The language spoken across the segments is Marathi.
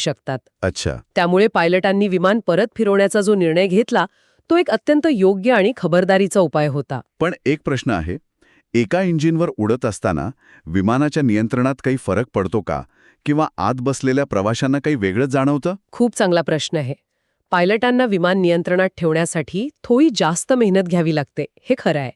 शकतात. अच्छा. त्यामुळे पायलटांनी विमान परत फिरवण्याचा जो निर्णय घेतला तो एक अत्यंत योग्य आणि खबरदारीचा उपाय होता. पण एक प्रश्न आहे, एका इंजिनवर उडत असताना विमानाच्या नियंत्रणात काही फरक पडतो का? किंवा आत बसलेल्या प्रवाशांना काही वेगळंच जाणवतं? खूप चांगला प्रश्न आहे. पायलटांना विमान नियंत्रणात ठेवण्यासाठी थोडी जास्त मेहनत घ्यावी लागते, हे खरं आहे.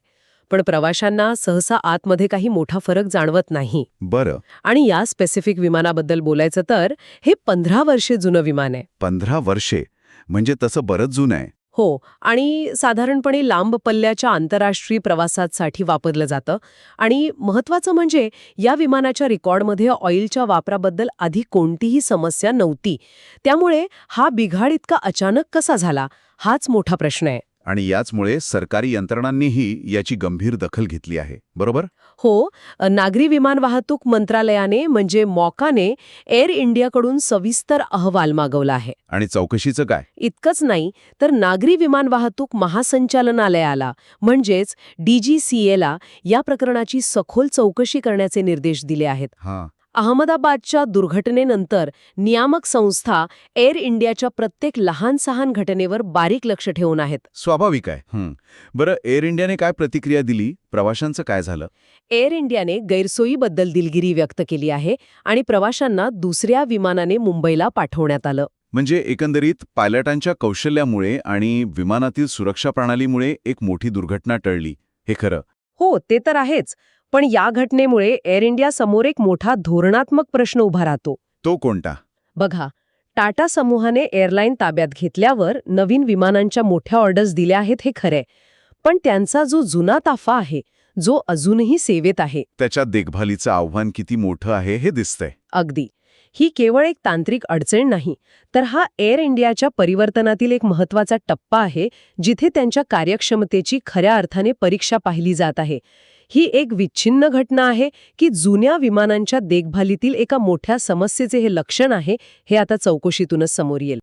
पण प्रवाशांना सहसा आतमध्ये काही मोठा फरक जाणवत नाही. बरं. आणि या स्पेसिफिक विमानाबद्दल बोलायचं तर हे 15 वर्षे जुनं विमान आहे. 15 वर्षे म्हणजे तसं बरंच जुनं आहे. हो, आणि साधारणपणे लांब पल्ल्याच्या आंतरराष्ट्रीय प्रवासासाठी वापरलं जातं. आणि महत्त्वाचं म्हणजे या विमानाच्या रेकॉर्डमध्ये ऑइलच्या वापराबद्दल आधी कोणतीही समस्या नव्हती. त्यामुळे हा बिघाड इतका अचानक कसा झाला, हाच मोठा प्रश्न आहे. आणि याचमुळे सरकारी यंत्रणांनीही याची गंभीर दखल घेतली आहे, बरोबर? हो, नागरी विमान वाहतूक मंत्रालयाने म्हणजे मॉकाने एअर इंडियाकडून सविस्तर अहवाल मागवला आहे. आणि चौकशीचं काय? इतकंच नाही तर नागरी विमान वाहतूक महासंचालनालयाला म्हणजेच DGCA या प्रकरणाची सखोल चौकशी करण्याचे निर्देश दिले आहेत. हां. अहमदाबादच्या दुर्घटनेनंतर नियामक संस्था एअर इंडियाच्या प्रत्येक लहान-सहान घटनेवर बारीक लक्ष ठेवून आहेत. स्वाभाविक आहे. बरं, एअर इंडियाने काय प्रतिक्रिया दिली? प्रवाशांचं काय झालं? एअर इंडियाने गैरसोयीबद्दल दिलगिरी व्यक्त केली आहे आणि प्रवाशांना दुसऱ्या विमानाने मुंबईला पाठवण्यात आलं. म्हणजे एकंदरीत पायलटांच्या कौशल्यामुळे आणि विमानातील सुरक्षा प्रणालीमुळे एक मोठी दुर्घटना टळली, हे खरं. हो, ते तर आहेच. पण या घटनेमुळे एअर इंडिया समोर एक मोठा धोरणात्मक प्रश्न उभा राहतो. तो कोणता? बघा, टाटा समूहाने एअरलाईन ताब्यात घेतल्यावर नवीन विमानांच्या मोठ्या ऑर्डर्स दिल्या आहेत, हे खरे. पण त्यांचा जो जुना ताफा आहे, जो अजूनही सेवेत आहे, त्याच्या देखभालीचं आव्हान किती मोठं आहे हे दिसतंय. अगदी. ही केवळ एक तांत्रिक अडचण नाही, तर हा एअर इंडियाच्या परिवर्तनातील एक महत्त्वाचा टप्पा आहे, जिथे त्यांच्या कार्यक्षमतेची खऱ्या अर्थाने परीक्षा पाहिली जात आहे. ही एक विच्छिन्न घटना आहे की जुन्या विमानांच्या देखभालीतील एका मोठ्या समस्येचे हे लक्षण आहे, हे आता चौकशीतूनच समोर येईल.